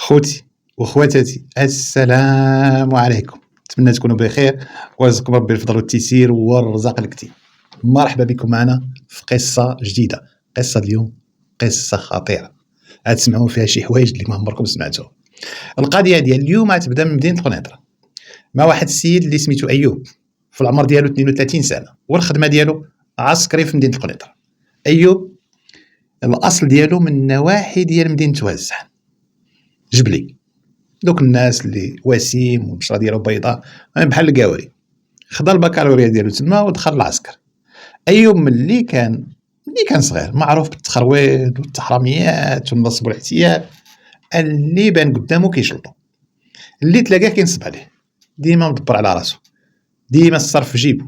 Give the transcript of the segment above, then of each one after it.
خوتي وخواتاتي، السلام عليكم. نتمنى تكونوا بخير ورزقكم ربي الفضل والتيسير والرزق الكتير. مرحبا بكم معنا في قصة جديدة. قصة اليوم قصة خطيرة، غتسمعوا فيها شي حوايج اللي ما عمركم سمعتوها. القضية ديال اليوم غتبدا من مدينة قنيطرة مع واحد السيد اللي سميتو أيوب، في العمر ديالو 32 سنة، والخدمة ديالو عسكري في مدينة قنيطرة. أيوب الأصل ديالو من نواحي ديال مدينة وازح جبلي، دوك الناس اللي وسيم والبشره ديالو بيضاء بحال القاوري. خدا البكالوريا ديالو تما ودخل العسكر. ايوب ملي كان صغير معروف بالتخرويض والتحرميات والنصب والاحتيال، اللي بان قدامه كيشلطو، اللي تلاقاه كينصب عليه، ديما مدبر على راسو، ديما الصرف في جيبو،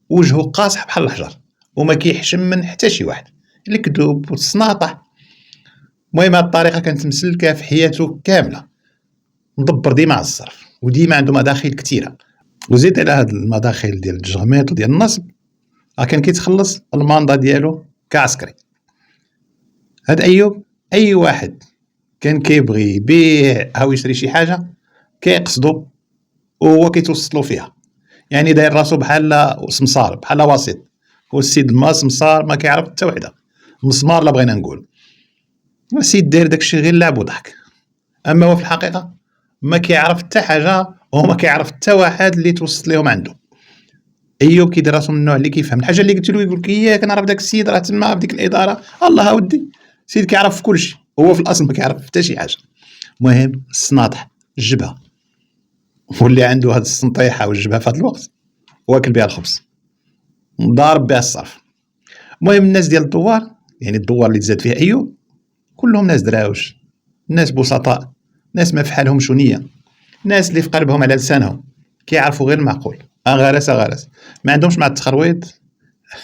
وجهه قاصح بحال الحجر وما كيحشم من حتى شي واحد، اللي كذوب والصناطح. المهم هاد الطريقه كانت مسلكه في حياته كامله، مدبر ديما على الصرف وديما عنده مداخل كثيره، وزيد على هاد المداخل ديال التجغيمات وديال النصب كان كيتخلص الماندا ديالو كعسكري. هاد ايوب اي واحد كان كيبغي يبيع او يشري شي حاجه كيقصدو وهو كيتوسطلو فيها، يعني داير راسو بحال سمسار، بحال وسيط. هو السيد ما سمسار ما كيعرف حتى وحده، مسمار لا بغينا نقول، السيد داير داكشي غير لعب وضحك. اما هو في الحقيقه ما كيعرف حتى حاجه وما كيعرف حتى واحد اللي توسط ليهم عنده. ايوب كيدير راسو من النوع اللي كيفهم الحاجه اللي قلت له يقول لك ياك نعرف داك السيد راه تما في ديك الاداره. الله اودي، السيد كيعرف في كل شيء، هو في الاصل ما كيعرف حتى شي حاجه. المهم السناطح الجبهه، واللي عنده هاد السنطيحه والجبهه في هذا الوقت واكل بها الخبز، ضارب بها الصرف. المهم الناس ديال الدوار، يعني الدوار اللي تزاد فيها ايوب، كلهم ناس دراوش، ناس بسطاء، ناس ما فحالهمش نيه، ناس اللي في قلبهم على لسانهم كيعرفوا غير المعقول، غرس ما عندهمش مع التخرويض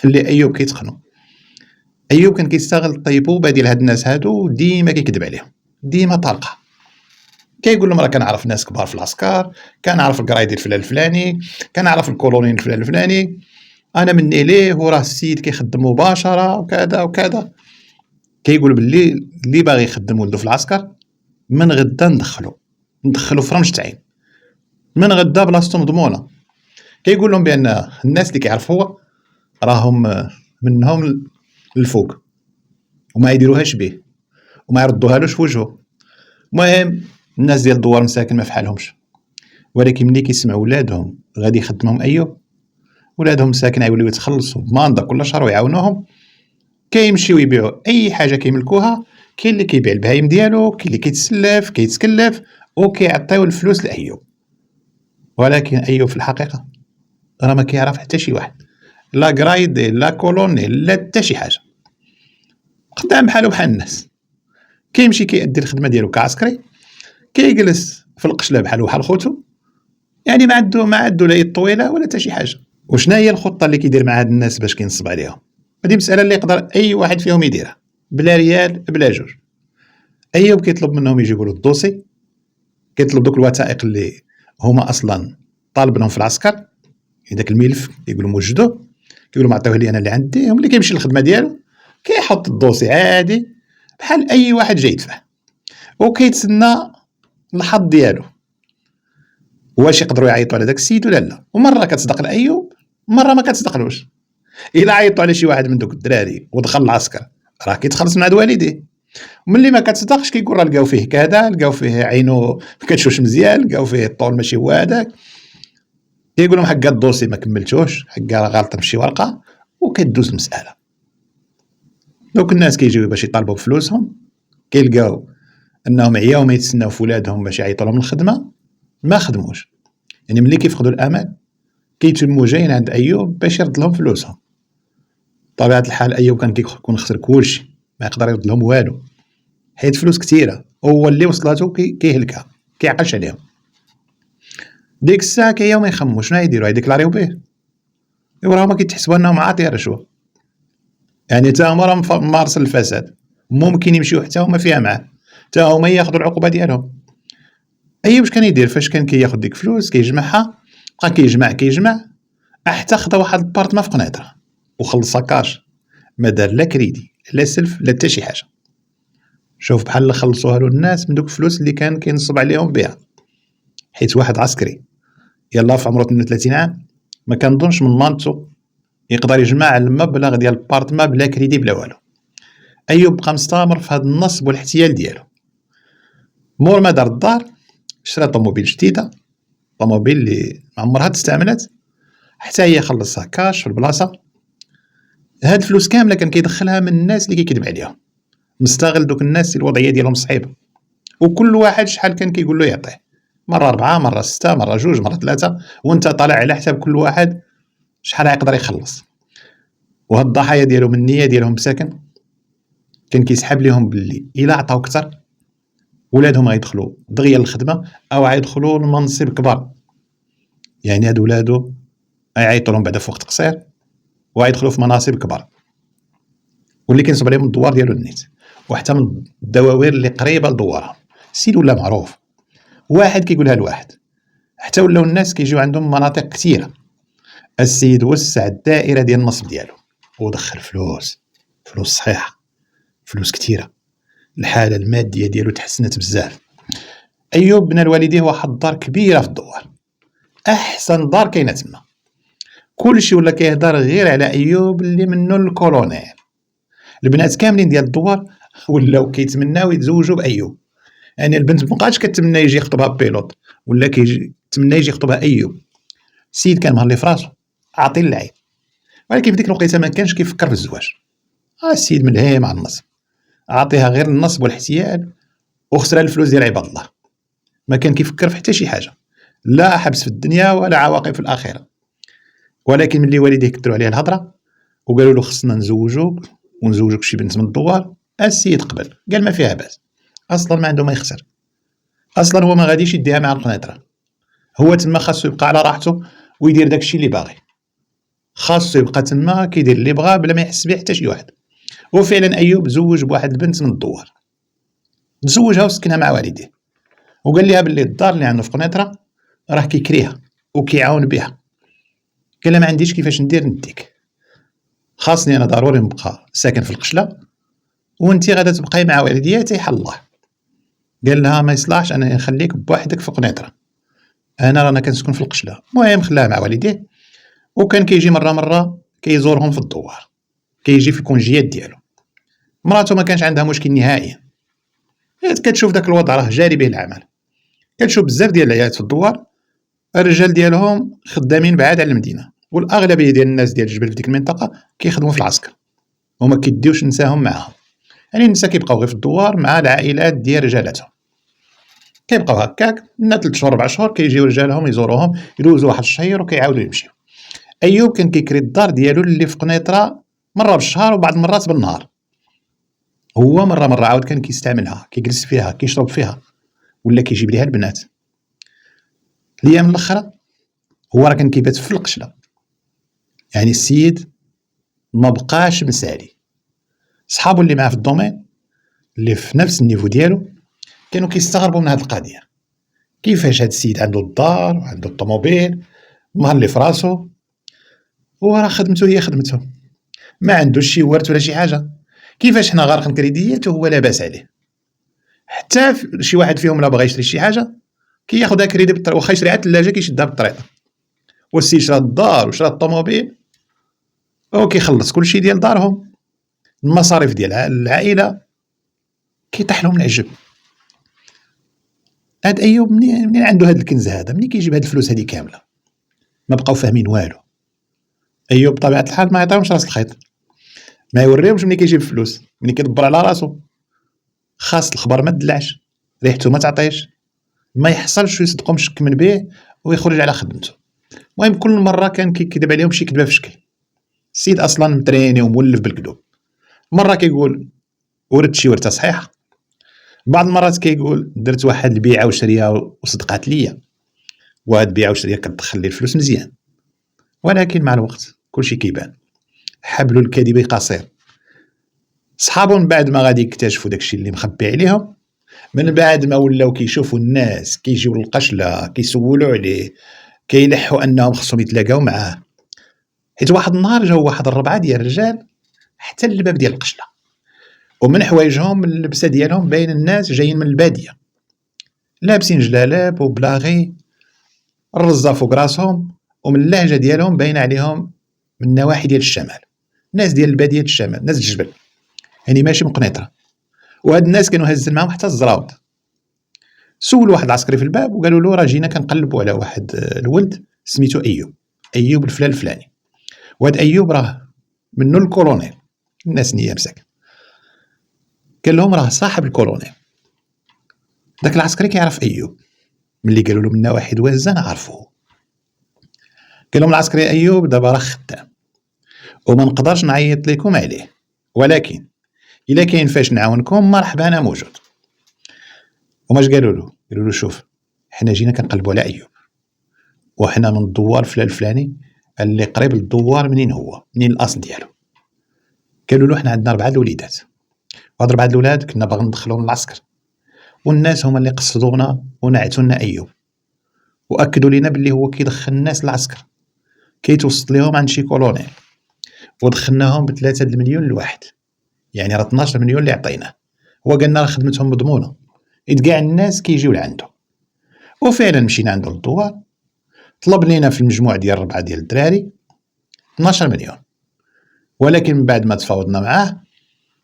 اللي ايوب كيتقنوا. ايوب كان كيستغل الطيبوبه ديال هاد الناس هادو، ديما كيكذب عليهم، ديما طالقه. كيقول لهم راه كنعرف ناس كبار في العسكر، كنعرف القرايدي الفلان الفلاني، كنعرف الكولونيل الفلان الفلاني، انا مني ليه وراه السيد كيخدم مباشره وكذا وكذا. كيقول باللي اللي باغي يخدم ولده في العسكر من غدا ندخلو في رمش عين، من غدا بلاصتو مضمونه. كيقول لهم بان الناس اللي كيعرف هو راهم منهم الفوق وما يديروهاش به وما يردوهالوش في وجهه. المهم الناس ديال الدوار مساكن ما فحالهمش، ولكن ملي كيسمعوا ولادهم غادي يخدمهم ايوب، ولادهم مساكن غيوليو يتخلصوا بماندا كل شهر ويعاونوهم، كيمشيو يبيعوا اي حاجه كيملكوها. كاين اللي كيبيع البهايم ديالو، كاين اللي كيتسلف كيتكلف وكيعطيو الفلوس لايوب. ولكن ايوب في الحقيقه راه ما كيعرف حتى شي واحد، لا قرايدي لا كولوني لا حتى شي حاجه، خدام بحالو بحال الناس. كيمشي كيأدي الخدمه ديالو كعسكري، كيجلس في القشله بحالو بحال خوتو، يعني ما عنده لا يد طويله ولا حتى شي حاجه. وشنا هي الخطه اللي كيدير مع هاد الناس باش كينصب عليهم؟ هذه مساله اللي يقدر اي واحد فيهم يديرها بلا ريال بلا جوج. ايوب كيطلب منهم يجيبوا له الدوسي، كيطلب دوك الوثائق اللي هما اصلا طالب لهم في العسكر، داك الملف يقولوا موجدوه، كيقولوا عطيوه لي انا اللي عندي. ملي كيمشي للخدمه ديالو كيحط الدوسي عادي بحال اي واحد جاي يدفع، وكيتسنى الحظ ديالو واش يقدروا يعيطوا على داك السيد ولا لا. ومره كتصدق لايوب، مره ما كتصدقلوش. الا عيطوا على شي واحد من دوك الدراري ودخل العسكر راه كيتخلص مع والديه. ملي ما كتصدقش كيقول راه لقاو فيه كذا، لقاو فيه عينو ما كتشوفش مزيان، لقاو فيه الطول ماشي هو هذاك. كيقول لهم حق الدوسي ما كملتوش، حق غلطه بشي ورقه، وكدوز المساله. دوك الناس كيجيو باش يطالبوا بفلوسهم، كيلقاو انهم عياو ما يتسناو في ولادهم باش يعيطوا لهم الخدمه، ما خدموش. يعني ملي كيفقدوا الامل كيتموا جايين عند ايوب باش يرد لهم فلوسهم. طبيعه الحال ايوب كان كيكون خسر كلشي، ما يقدر يرد لهم والو، حيت فلوس كثيره هو اللي وصلاتو كيهلكها، كيعقلش عليهم. ديك الساعه كياو ما يخمموا شنو يديروا، يديكلاريو به، وراه ما كيتحسبوا انهم عاطيه رشوه، يعني حتى هما راه مارس الفساد، ممكن يمشيو حتى هما فيها معاه، حتى هما ياخذوا العقوبه ديالهم. ايوب واش كان يدير فاش كان كياخذ ديك فلوس كيجمعها، بقى كيجمع حتى خدا واحد البارتما في قنيطره وخلصها كاش، ما دار لا كريدي لا سلف لا حتى شي حاجه. شوف بحال اللي خلصوها له الناس من دوك الفلوس اللي كان كينصب عليهم بها، حيت واحد عسكري يلاه في عمره 32 عام ما كنظنش من مانتو يقدر يجمع المبلغ ديال البارتما بلا كريدي بلا والو. ايوب بقى مستمر في هذا النصب والاحتيال ديالو. مور ما دار الدار شرا طوموبيل جديده، طوموبيل اللي ما عمرها تستعملت، حتى هي خلصها كاش في البلاصه. هاد الفلوس كامله كان كيدخلها من الناس اللي كيكذب عليهم، مستغل دوك الناس اللي الوضعيه ديالهم صعيبه، وكل واحد شحال كان كيقول له يعطيه، مره 4 مره 6 مره 2 مره 3، وانت طالع على حساب كل واحد شحال يقدر يخلص. وهاد الضحايا ديالو من النيه ديالهم مساكن كان كيسحب لهم باللي الا عطاو كثر ولادهم غيدخلوا دغيا للخدمه او غيدخلوا لمنصب كبار. يعني هاد ولادو غيعيطوا لهم بعدا في وقت قصير وغيدخلوا في مناصب كبار، واللي كينصب عليهم الدوار ديالو النيت، وحتى من الدواوير اللي قريبه لدوارهم. السيد ولا معروف، واحد كيقولها لواحد، حتى ولاو الناس كيجيو عندهم مناطق كثيره. السيد وسع الدائره ديال النصب ديالو ودخل فلوس صحيحه، فلوس كثيره، الحاله الماديه ديالو تحسنت بزاف. ايوب بنى لوالديه واحد الدار كبيره في الدوار، احسن دار كاينه تما. كلشي ولا كيهضر غير على ايوب اللي منو الكولونيل. البنات كاملين ديال الدوار ولاو كيتمناو يتزوجوا بايوب. يعني البنت مابقاش كتمنى يجي يخطبها بيلوط، ولا كيتمنى يجي يخطبها ايوب. السيد كان مهلي في راسو عاطي اللعين، ولكن في ديك الوقيته ما كانش كيفكر في الزواج. السيد ملهي مع النصب، عاطيها غير النصب والاحتيال، وخسر الفلوس ديال عباد الله. ما كان كيفكر في حتى شي حاجه، لا حبس في الدنيا ولا عواقب في الاخره. ولكن ملي والديه كثروا عليه الهضره وقالوا له خصنا نزوجوك شي بنت من الدوار، السيد قبل، قال ما فيها باس، اصلا ما عنده ما يخسر، اصلا هو ما غاديش يديها مع القنيطره. هو تما خاصو يبقى على راحته ويدير داكشي اللي باغي، خاصو يبقى تما كيدير اللي بغا بلا ما يحس به حتى شي واحد. وفعلا ايوب زوج بواحد البنت من الدوار، تزوجها وسكنها مع والديه، وقال لها باللي الدار اللي عنده في قنيطره راه كيكريها وكيعاون بها. قال لها ما عنديش كيفاش ندير نديك، خاصني انا ضروري نبقى ساكن في القشله، وانتي غادا تبقاي مع والدياتي حل الله. قال لها ما يصلحش انا نخليك بوحدك في قنيطره، انا رانا كنسكن في القشله. المهم خلاها مع والديه، وكان كيجي مره كيزورهم في الدوار، كيجي في الكونجيات ديالو. مراته ما كانش عندها مشكل نهائيا، كتشوف داك الوضع راه جاري به العمل. كتشوف بزاف ديال العيالات في الدوار الرجال ديالهم خدامين بعاد على المدينه، والاغلبيه ديال الناس ديال الجبل في ديك المنطقه كيخدموا في العسكر وما كيديوش نساهم معاهم. يعني النساء كيبقاو غير في الدوار مع العائلات ديال رجالاتهم، كيبقاو هكاك من 3 شهور 4 شهور كيجيو رجالهم يزوروهم، يدوزوا واحد الشهر وكيعاودوا يمشيو. ايوب كان كيكري الدار ديالو اللي في قنيطره مره بالشهر وبعض المرات بالنهار. هو مره عاود كان كيستعملها، كيجلس فيها كيشرب فيها، ولا كيجيب ليها البنات. الايام الاخرى هو راه كان كيبات في القشله. يعني السيد ما بقاش مسالي. صحابو اللي معاه في الدومين اللي في نفس النيفو ديالو كانوا كيستغربوا من هذه القضيه، كيفاش هذا السيد عنده الدار وعنده الطوموبيل مهلي في راسو، هو راه خدمته هي خدمته، ما عندوش شي ورث ولا شي حاجه، كيفاش حنا غارقين كريديات وهو لاباس عليه. حتى شي واحد فيهم لا بغى يشري شي حاجه كياخذها كريدي بالطريق، واخا يشري على الثلاجه كيشدها بالطريق. والسيد شرا الدار وشرا الطوموبيل وكيخلص كلشي ديال دارهم، المصاريف ديال العائله كيطيح لهم العجب. هاد ايوب منين عنده هاد الكنز هذا، منين كيجيب هاد الفلوس هادي كامله؟ ما بقاو فاهمين والو. ايوب بطبيعه الحال ما يعطيهمش راس الخيط، ما يوريهمش منين كيجيب الفلوس، منين كيدبر على راسو. خاص الخبر ما تدلعش، ريحته ما تعطيش، ما يحصلش يصدقهم شك من به ويخرج على خدمته. المهم كل مره كان كيكذب عليهم شي كذبه في شكل. السيد اصلا متريني ومولف بالكذوب. مره كيقول ورثت شي ورثه صحيحه، بعض المرات كيقول درت واحد البيعه وشريه وصدقات ليا، وهاد البيعه وشريه كتدخل لي الفلوس مزيان. ولكن مع الوقت كلشي كيبان، حبل الكذب قصير. صحابو من بعد ما غادي يكتشفوا داكشي اللي مخبي عليهم، من بعد ما ولاو كيشوفوا الناس كيجيو للقشله كيسولوا عليه، كيلحوا انهم خصهم يتلاقاو معاه. حيت واحد النهار جاو واحد 4 ديال الرجال حتى للباب ديال القشله، ومن حوايجهم اللبسه ديالهم باين الناس جايين من الباديه، لابسين جلالاب وبلاغي، الرزه فوق راسهم، ومن اللهجه ديالهم باين عليهم من نواحي ديال الشمال، ناس ديال الباديه الشمال، ناس الجبل، يعني ماشي من قنيطره. وهاد الناس كانوا هازين معاهم حتى الزراوط. سولوا واحد العسكري في الباب وقالوا له راه جينا كنقلبوا على واحد الولد سميتو ايوب الفلان الفلاني، وهاد ايوب راه منو الكولونيل. الناس نيه مساك، قال لهم راه صاحب الكولونيل. داك العسكري كيعرف ايوب، ملي قالوا له من نواحي دوازه عرفوه. قال لهم العسكري ايوب دابا راه خدام وما نقدرش نعيط لكم عليه، ولكن الا كاين فاش نعاونكم مرحبا انا موجود. وماش قالوا له؟ قالوا له شوف حنا جينا كنقلبوا على ايوب وحنا من الدوار فلان الفلاني اللي قريب للدوار. منين هو؟ منين الاصل ديالو؟ قالوا له حنا عندنا 4 الوليدات، وهاد 4 الولاد كنا باغي ندخلوهم للعسكر، والناس هما اللي قصدونا ونعتوا لنا ايوب، واكدوا لنا باللي هو كيدخل الناس للعسكر، كيتوسط لهم عند شي كولونيل، ودخلناهم ب3 المليون لواحد، يعني راه 12 مليون اللي عطيناه. هو قالنا راه خدمتهم مضمونه، إذ كاع الناس كيجيو لعنده. وفعلا مشينا عنده للدوار، طلب لينا في المجموع ديال 4 ديال الدراري 12 مليون، ولكن من بعد ما تفاوضنا معاه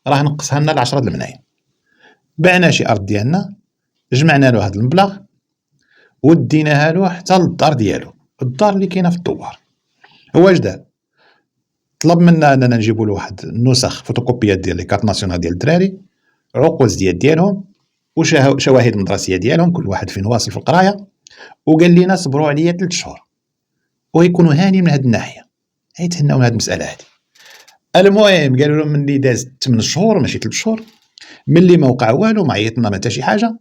راه نقصها لنا ل10 الملايين. بعنا شي ارض ديالنا، جمعنا له هذا المبلغ وديناها له حتى للدار ديالو، الدار اللي كاينه في الدوار. هو اش دار؟ طلب منا اننا نجيبوا له واحد النسخ فوتوكوبيات ديال لي كارت ناسيونال ديال الدراري، عقود ديالهم، وشواهد مدرسيه ديالهم، كل واحد فين واصل في القرايه، وقال لنا صبروا عليا 3 شهور ويكونوا هاني من هذه الناحيه، يتهناو من هذه المساله هذه. المهم قالوا لهم ملي داز 8 شهور ماشي 3 شهور، ملي ما وقع والو، ما عيطنا ما حتى شي حاجه،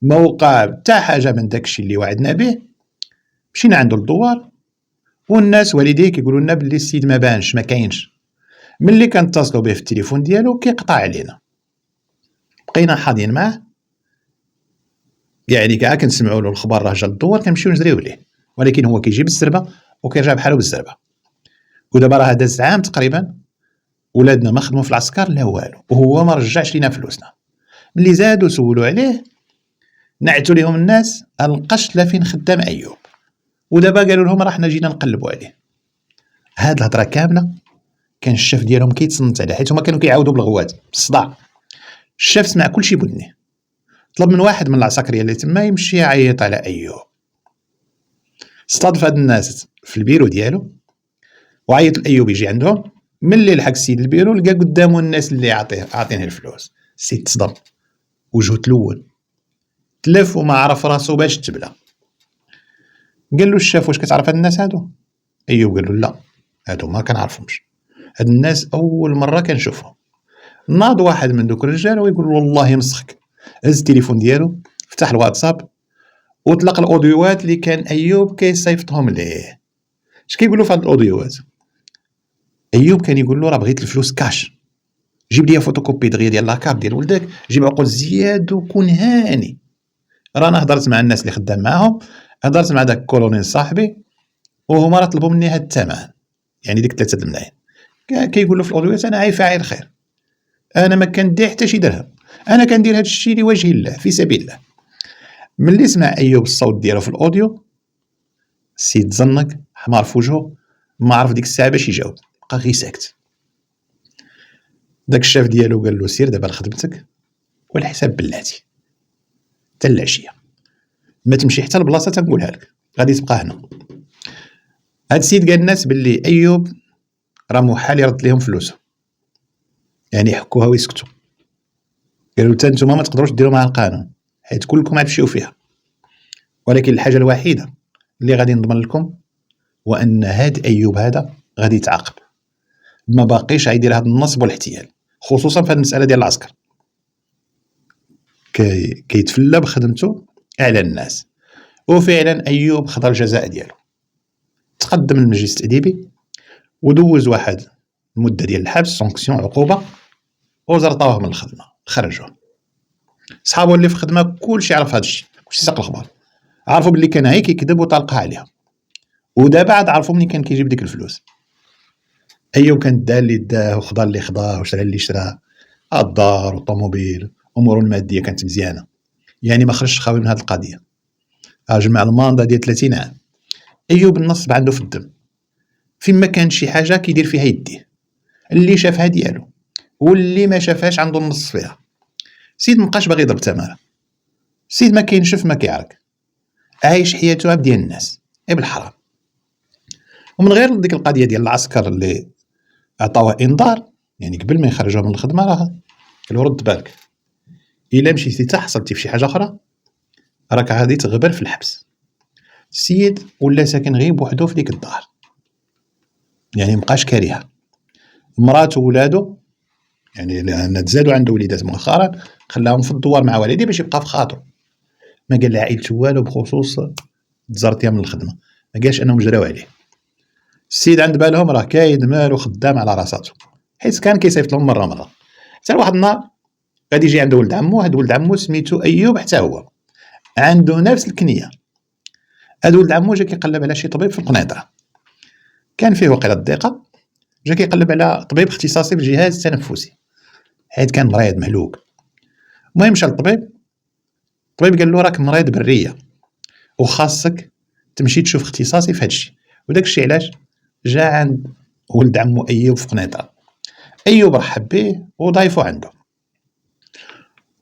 ما وقع حتى حاجه من داكشي اللي وعدنا به. مشينا عنده للدوار، والناس والديه كيقولوا لنا باللي السيد ما بانش، ما كاينش. ملي كنتصلوا به في التليفون ديالو كيقطع علينا، بقينا حاضين معاه، يعني كاع كنسمعوا له الخبر راه جا للدوار كنمشيو نجريو ليه، ولكن هو كيجي بالزربه وكيرجع بحالو بالزربه. ودابا راه داز عام تقريبا ولادنا ما خدموا في العسكر لا والو، وهو ما رجعش لينا فلوسنا. ملي زادوا سولوا عليه نعتوا لهم الناس القش لا فين خدام ايوب، ودابا قالوا لهم راه حنا جينا نقلبوا عليه. هاد الهضره كامله كان الشاف ديالهم كيتصنت عليه، حيت هما كانوا كيعاودوا بالغوات بالصداع. الشاف سمع كلشي بودنيه، طلب من واحد من العساكريه اللي تما يمشي يعيط على ايوب. استضاف هاد الناس في البيرو ديالو وعيط لايوب يجي عندهم. ملي لحق السيد البيرو لقى قدامه الناس اللي عاطينه الفلوس. السيد تصدم، وجهه تلون، تلف وما عرف راسو باش تبلى. قال له الشاف واش كتعرف هاد الناس هادو؟ ايوب قال له لا، هادو ما كنعرفهمش، هاد الناس اول مره كنشوفهم. ناض واحد من دوك الرجال ويقول له والله يمسخك، هز التليفون ديالو، فتح الواتساب وطلق الاوديوات اللي كان ايوب كيصيفطهم ليه. اش كيقولوا في هاد الاوديوات؟ ايوب كان يقول له راه بغيت الفلوس كاش، جيب لي فوتوكوبي دغيا ديال لاكارت ديال ولدك، جيب عقود زياد وكون هاني. رانا هضرت مع الناس اللي خدام معاهم، هضرت مع داك الكولونيل صاحبي، وهما راه طلبوا مني هاد الثمن، يعني ديك 3 الملايين. كيقول له في الاوديوات انا عاي فاعل خير، انا ما كندير حتى شي درهم، انا كندير هاد الشيء لوجه الله في سبيل الله. ملي سمع ايوب الصوت ديالو في الاوديو، السيد زنق، حمار في وجهه، ما عرف ديك الساعه باش يجاوب، بقى غير ساكت. داك الشاف ديالو قال له سير دابا لخدمتك والحساب بلاتي حتى العشيه، ما تمشي حتى لبلاصه تنقولها لك، غادي تبقى هنا. هاد السيد قال الناس باللي ايوب راه محال يرد لهم فلوسهم، يعني يحكوها ويسكتوا. قالوا حتى نتوما ما تقدروش ديروا مع القانون حيت كلكم غتمشيو فيها، ولكن الحاجه الوحيده اللي غادي نضمن لكم هو ان هاد ايوب هذا غادي يتعاقب، ما باقيش غيدير هاد النصب والاحتيال، خصوصا في هاد المساله ديال العسكر. كيتفلى بخدمته على الناس. وفعلا ايوب خضر الجزاء ديالو، تقدم للمجلس التأديبي ودوز واحد المده ديال الحبس، سونكسيون، عقوبه، وزرطوه من الخدمه، خرجوه. صحابو اللي في الخدمه كلشي عرف هذا الشيء، كلشي ساق الخبر، عرفوا باللي كان هيك يكذب وطلقها عليها. ودابا عاد عرفوا منين كان كيجيب ديك الفلوس. ايوب كان دا اللي داه وخضر اللي خضاه وشرى اللي شراه، الدار والطوموبيل، اموره الماديه كانت مزيانه، يعني ما خرجش خاوي من هذه القضيه. جمع الماندا ديال 30 عام. ايوب النصب عنده في الدم، فيما كان شي حاجه كيدير فيها يديه، اللي شافها ديالو واللي ما شافهاش عنده النص فيها. سيد مابقاش باغي يضرب تماره، سيد ما كينشف ما كيعرك، عايش حياته عبد ديال الناس بالحرام. ومن غير ديك القضيه ديال العسكر اللي عطاوه انذار، يعني قبل ما يخرجوه من الخدمه راه قالوا رد بالك، الا مشيتي حتى حصلتي في شي حاجه اخرى راك غادي تغبر في الحبس. السيد ولا ساكن غير بوحدو في ديك الدار، يعني مبقاش كاريها. مراته وولادو يعني لان تزادوا عنده وليدات مؤخرا خلاهم في الدوار مع والديه باش يبقى في خاطره، ما قال لعائلته والو بخصوص تزرتيها من الخدمه، ما قالش انهم جراو عليه. السيد عند بالهم راه كايد مالو خدام على راساتو، حيت كان كيصيفط لهم مره حتى واحد النهار غادي يجي عنده ولد عمو. هاد ولد عمو سميتو ايوب، حتى هو عنده نفس الكنيه. هاد ولد عمو جا كيقلب على شي طبيب في القنيطره، كان فيه وقيله الضيقه، جا كيقلب على طبيب اختصاصي في الجهاز التنفسي حيت كان مريض مهلوك. المهم مشى للطبيب، الطبيب قال له راك مريض بالريه وخاصك تمشي تشوف اختصاصي في هادشي. وداك الشيء علاش جا عند ولد عمو ايوب في قنيطره. ايوب رحب به وضايفو عنده،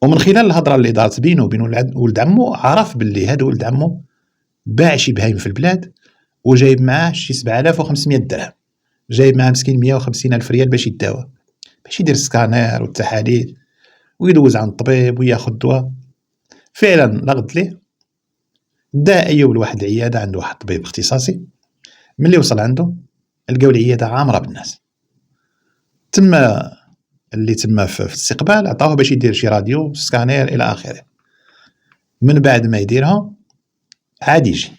ومن خلال الهضره اللي دارت بينه وبين ولد عمو عرف باللي هذا ولد عمو باع شي بهايم في البلاد وجايب معاه شي 7500 درهم، جايب معاه مسكين 150 الف ريال باش يداوى، باش يدير السكانير والتحاليل ويدوز عند الطبيب وياخذ دواء. فعلا لغد ليه، دا ايوب لواحد العياده عند واحد طبيب اختصاصي. ملي وصل عنده لقاو العياده عامره بالناس. تما اللي تما في الاستقبال عطاوه باش يدير شي راديو سكانير الى اخره. من بعد ما يديرها عاد يجي،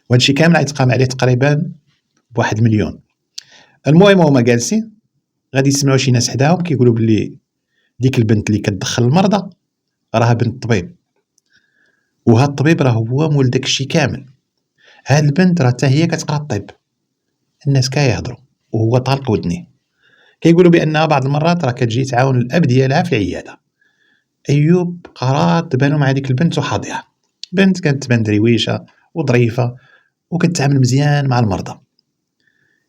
وهادشي كامل غيتقام عليه تقريبا بواحد مليون. المهم هما جالسين غادي يسمعوا شي ناس حداهم كيقولوا بلي ديك البنت اللي كتدخل المرضى راها بنت طبيب، وهاد الطبيب راه هو مول داك الشيء كامل. هاد البنت راه حتى هي كتقرا الطب. الناس كيهضروا وهو طالق ودنيه، كيقولوا بانها بعض المرات راه كتجي تعاون الاب ديالها في العياده. ايوب قرات تبانو مع ديك البنت وحاضيها. بنت كانت تبان درويشه وظريفه وكتعامل مزيان مع المرضى.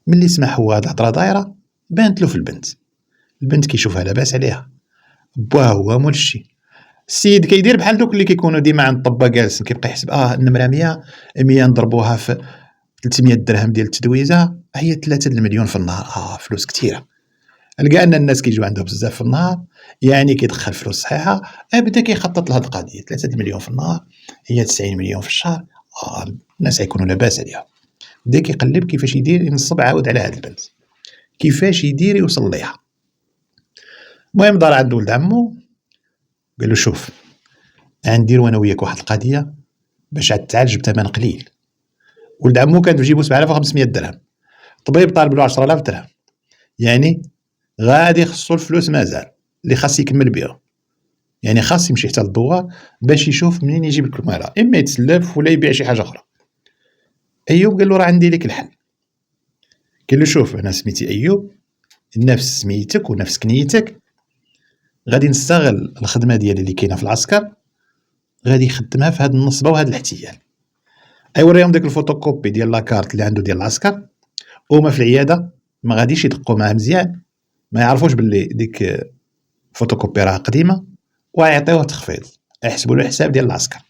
ملي سمع هو هاد الهضره دايره بانت له في البنت كيشوفها لاباس عليها، بواه هو مول الشي. السيد كيدير بحال دوك اللي كيكونوا ديما عند الطبا جالسين كيبقى يحسب النمره 100 نضربوها في 300 درهم ديال التدويزه هي 3 المليون في النهار. فلوس كثيره. لقى ان الناس كيجيو عندهم بزاف في النهار، يعني كيدخل فلوس صحيحه. بدا كيخطط لهاد القضيه 3 المليون في النهار هي 90 مليون في الشهر. الناس يكونوا لاباس عليها. بدا كيقلب كيفاش يدير ينصب عاود على هاد البنت، كيفاش يدير يوصل ليها. المهم دار عند ولد عمو قال له شوف غنديرو انا وياك واحد القضيه باش تعالج بثمن قليل. ولد عمو كان في جيبو 7500 درهم، الطبيب طالب له 10000 درهم، يعني غادي خصو الفلوس مازال اللي خاص يكمل بها، يعني خاص يمشي حتى للدوار باش يشوف منين يجيب الكمارة، اما يتسلف ولا يبيع شي حاجه اخرى. ايوب قال له راه عندي لك الحل. قال له شوف انا سميتي ايوب، نفس سميتك ونفس كنيتك، غادي نستغل الخدمه ديالي اللي كاينه في العسكر، غادي يخدمها في هاد النصبه وهاد الاحتيال. وريهم ديك الفوتوكوبي ديال لاكارت اللي عنده ديال العسكر، وما في العياده ما غاديش يدقوا معاه مزيان، ما يعرفوش باللي ديك فوتوكوبي راه قديمه، ويعطيوه تخفيض يحسبوا له الحساب ديال العسكر.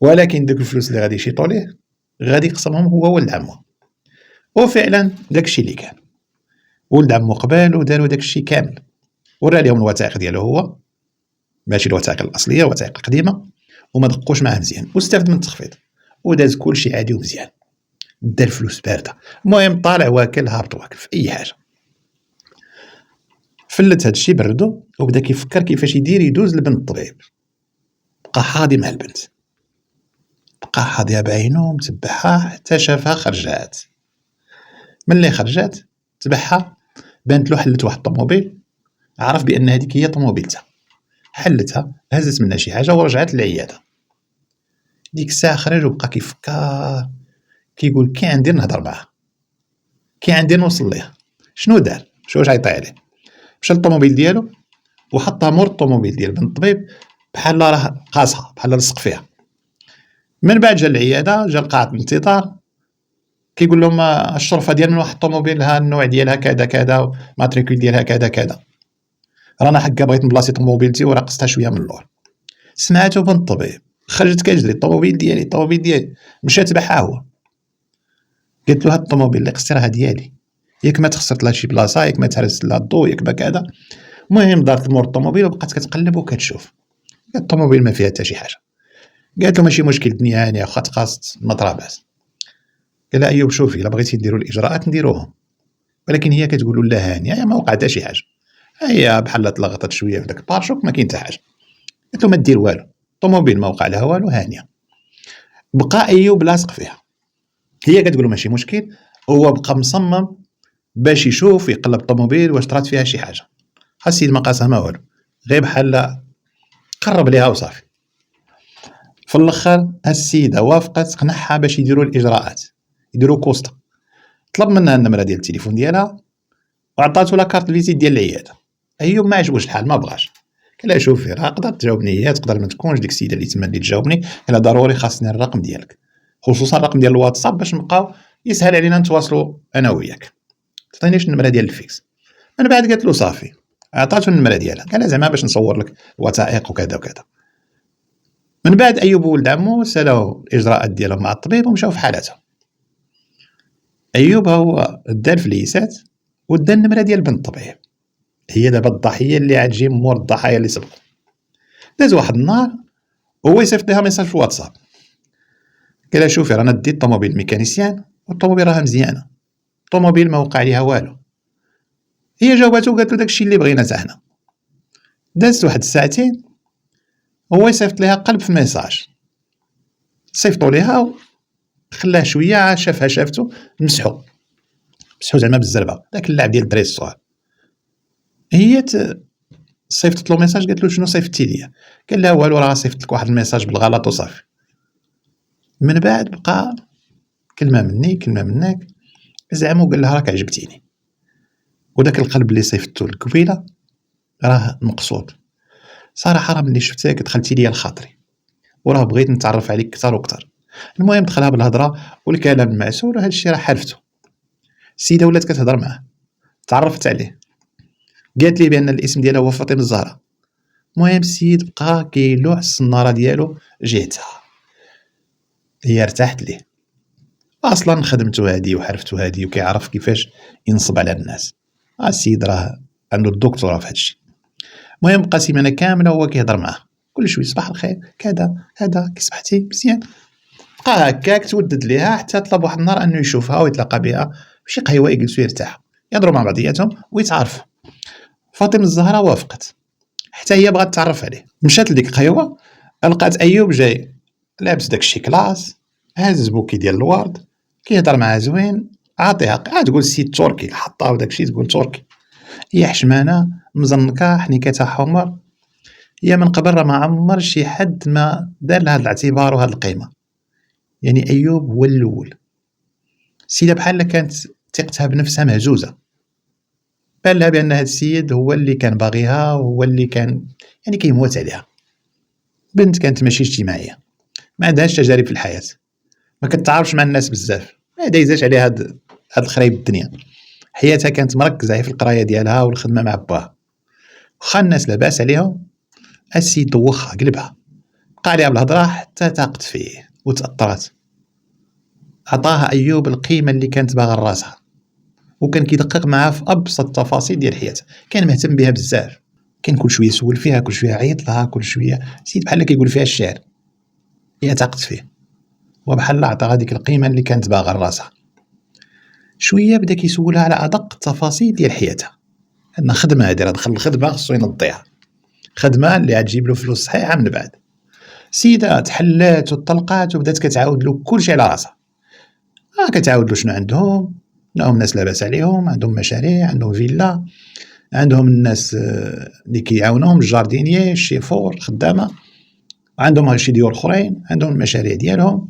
ولكن ديك الفلوس اللي غادي يشيطوا ليه غادي يقسمهم هو ولد عمو. وفعلا داكشي اللي كان، ولد عمو قبال وداروا داكشي كامل، ورا لهم الوثائق ديالو هو، ماشي الوثائق الاصليه، الوثائق القديمه، وما دقوش معاه مزيان واستافد من التخفيض وداز كلشي عادي ومزيان. دا الفلوس بارده. المهم طالع واكل هابط واكل في اي حاجه. فلت هادشي بردو وبدا كيفكر كيفاش يدير يدوز لبنت الطبيب. بقى حاضي مع البنت، بقى حاضيها بعينو متبعها حتى شافها خرجات. ملي خرجات تبعها بانت له حلت واحد الطوموبيل، عرف بان هذيك هي طوموبيلتها، حلتها هزت منها شي حاجه ورجعت للعياده. ديك الساعه خرج وبقى كيفكر، كيقول كي عندي نهضر معاه، كي عندي نوصل ليه. شنو دار؟ واش عيطي عليه؟ مشى للطوموبيل ديالو وحطها مور الطوموبيل ديال بنت الطبيب بحال راه قاصها، بحال لصق فيها. من بعد جا العياده، جا لقاعه الانتظار، كيقول لهم الشرفه ديال من واحد الطوموبيل، ها النوع ديالها كذا كذا، ماتريكول ديالها كذا كذا، رانا حكا بغيت نبلاصي طوموبيلتي وراقصتها شويه من اللور. سمعتو بنت الطبيب، خرجت كتجري الطوموبيل ديالي الطوموبيل ديالي، مشات باعها هو. قالت له هاد الطوموبيل اللي قصتي راه ديالي، ياك ما تخسرت لها شي بلاصه، ياك ما تهرست لها الضو، ياك ما كذا. المهم دارت مور الطوموبيل وبقات كتقلب وكتشوف. قالت الطوموبيل ما فيها حتى شي حاجه. قالت له ماشي مشكل الدنيا هانيه، واخا تقاصت ما طرا باس. قال لها ايوب شوفي، الا بغيتي ديروا الاجراءات نديروهم، ولكن هي كتقول لا هانيه ما وقع حتى شي حاجه، هي بحال تلغطت شويه في داك البارشوك ما كاين حتى حاجه. قالت له ما دير والو، الطوموبيل ما وقع لها والو، هانيه. بقى ايوب لاصق فيها، هي كتقول ماشي مشكل، هو بقى مصمم باش يشوف يقلب الطوموبيل واش طرات فيها شي حاجه. السيد ما قاسها ما والو، غير بحال قرب ليها وصافي. في الاخر السيده وافقت، قنعها باش يديروا الاجراءات، يديروا كوستا. طلب منها النمره ديال التليفون ديالها وعطاتو لا كارت فيزيت ديال العياده. ايوب ما عجبوش الحال، ما بغاش. قال لها شوفي راه تقدر تجاوبني، هي تقدر ما تكونش ديك السيده اللي تما اللي تجاوبني، قال ضروري خاصني الرقم ديالك، خصوصا الرقم ديال الواتساب باش نبقاو يسهل علينا نتواصلوا انا وياك. تعطينيش النمره ديال الفيكس. من بعد قالت له صافي، عطاتو النمره ديالها، قال لها زعما باش نصور لك الوثائق وكذا وكذا. من بعد ايوب وولد عمو سالاو الاجراءات ديالهم مع الطبيب ومشاو في حالتهم. ايوب هو دا الفليسات ودا النمره ديال بنت الطبيب، هي دابا الضحيه اللي عتجي مور الضحايا اللي سبقوا. داز واحد النهار وهو يصيفط لها ميساج في الواتساب، قال لها شوفي رانا ديت الطوموبيل الميكانيسيان والطوموبيل راها مزيانه، الطوموبيل ما وقع ليها والو. هي جاوباتو قالت له داكشي اللي بغينا حتى حنا. دازت واحد الساعتين هو يصيفط لها قلب في الميساج، صيفطوا ليها خلاه شويه، شافها شافتو، مسحو زعما بالزربه، داك اللعب ديال الدراري الصغار. هي صيفطت له ميساج، قالت له شنو صيفطتي ليا؟ قال لها والو، راه صيفط لك واحد الميساج بالغلط وصافي. من بعد بقى كلمه مني كلمه منك، زعما وقال لها راك عجبتيني، وداك القلب اللي صيفطته لك قبيله راه مقصود. صراحه راه ملي شفتك دخلتي ليا لخاطري، وراه بغيت نتعرف عليك اكثر واكثر. المهم دخلها بالهضره والكلام المعسول، وهذا الشيء راه حرفته. السيده ولات كتهضر معاه، تعرفت عليه، قالت لي بان الاسم ديالها هو فاطمه الزهراء. المهم السيد بقى كيلوح الصناره ديالو جهتها، هي ارتاحت ليه. اصلا خدمته هادي وحرفته هادي وكيعرف كيفاش ينصب على الناس، السيد راه عنده الدكتوراه في هادشي. المهم بقى سيمانه كامله هو كيهضر معاه كل شويه، صباح الخير كذا هذا، كي صبحتي مزيان. بقى هكاك تودد ليها حتى طلب واحد النهار انه يشوفها ويتلاقى بها شي قهوه، يجلسوا يرتاحوا يهضروا مع بعضياتهم ويتعارفوا. فاطمه الزهراء وافقت، حتى هي بغات تعرف عليه. مشات لديك القهوه، لقات ايوب جاي لابس داك الشي كلاس، هاز بوكي ديال الورد، كيهضر معها زوين، عاطيها تقول السيد تركي، حطها وداك الشي تقول تركي. هي حشمانه مزنكه حنيكتها حمر، هي من قبل راه ما عمر شي حد ما دار لها الاعتبار وهاد القيمه. يعني ايوب هو الاول. السيده بحال كانت ثقتها بنفسها مهزوزه، بان لها بان هاد السيد هو اللي كان باغيها، وهو اللي كان يعني كيموت عليها. بنت كانت ماشي اجتماعيه، ما عندهاش تجارب في الحياه، ما كتعارفش مع الناس بزاف، ما دايزاش عليها هاد الخرايب الدنيا. حياتها كانت مركزه في القرايه ديالها والخدمه مع باها، واخا الناس لاباس عليهم، السيد دوخها قلبها، بقى عليها بالهضره حتى تاقت فيه وتاثرت. عطاها ايوب القيمه اللي كانت باغا لراسها، وكان كيدقق معها في ابسط التفاصيل ديال حياتها، كان مهتم بها بزاف، كان كل شويه يسول فيها، كل شويه يعيط لها، كل شويه سيد بحال كيقول فيها الشعر. هي تاقت فيه وبحال عطاها ديك القيمه اللي كانت باغا لراسها. شويه بدا كيسولها على ادق التفاصيل ديال حياتها، ان خدمه هادي راه دخل الخدمه خصو ينضيها، خدمه اللي غتجيب له فلوس صحيحه. من بعد سيده تحلات وطلقات وبدات كتعاود له كلشي على راسها، كتعاود له شنو عندهم ناس لاباس عليهم، عندهم مشاريع، عندهم فيلا، عندهم الناس اللي كيعاونوهم، الجاردينيي، الشيفور، خدامه، عندهم شي ديور اخرين، عندهم المشاريع ديالهم.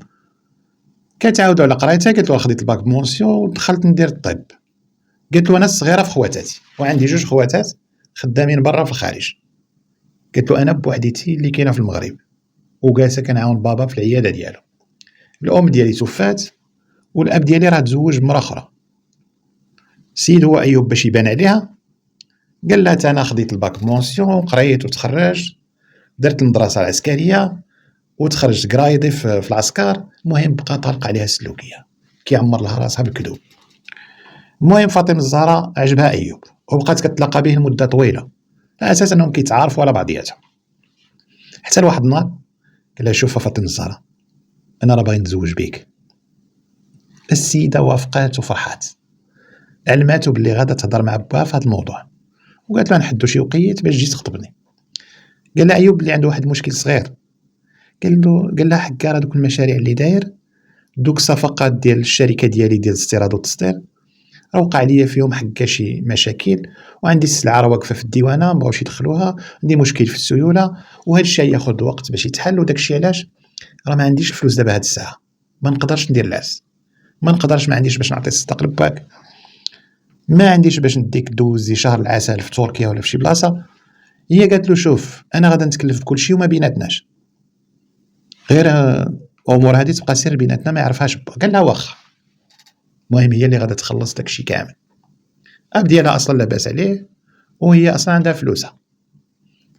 كتعاودوا على قرايتها، قالت له خديت الباك مونسيون ودخلت ندير الطب. قالت له انا الصغيره في خواتاتي وعندي 2 خواتات خدامين برا في الخارج. قالت له انا بوحديتي اللي كاينه في المغرب، وجالسه كنعاون بابا في العياده ديالو. الام ديالي توفات والاب ديالي راه تزوج بمرا اخرى. السيد هو ايوب باش يبان عليها قال لها انا خديت الباك مونسيون وقريت وتخرجت، درت المدرسه العسكريه وتخرجت قرايدي في العسكر. المهم بقى طالق عليها السلوكيه، كيعمر لها راسها بالكذوب. المهم فاطمه الزهراء عجبها ايوب وبقات كتلاقى به لمده طويله، على اساس انهم كيتعارفوا على بعضياتهم. حتى لواحد النهار قال لها شوف فاطمه الزهراء، انا راه باغي نتزوج بك. السيده وافقات وفرحات، علماتو باللي غادا تهضر مع باها في هذا الموضوع، وقالت له نحدو شي وقيت باش تجي تخطبني. قال لها ايوب اللي عنده واحد المشكل صغير، قال لها حكار هذوك المشاريع اللي داير، دوك الصفقات ديال الشركه ديالي ديال الاستيراد والتصدير، راه وقع ليا فيهم حكا شي مشاكل، وعندي السلعه راه واقفه في الديوانه مبغاوش يدخلوها، عندي مشكل في السيوله، وهذا الشيء ياخذ وقت باش يتحل. وداك الشيء علاش راه ما عنديش الفلوس دابا هاد الساعه، ما نقدرش ندير العرس، ما عنديش باش نعطي الصداق لباك، ما عنديش باش نديك دوزي شهر العسل في تركيا ولا في شي بلاصه. هي قالت له شوف انا غادا نتكلف بكل شيء وما بيناتناش، غير امور هذه تبقى سر بيناتنا ما يعرفهاش با. قال لها واخا. المهم هي اللي غادا تخلص داكشي كامل. اب ديالها اصلا لاباس عليه، وهي اصلا عندها فلوسها.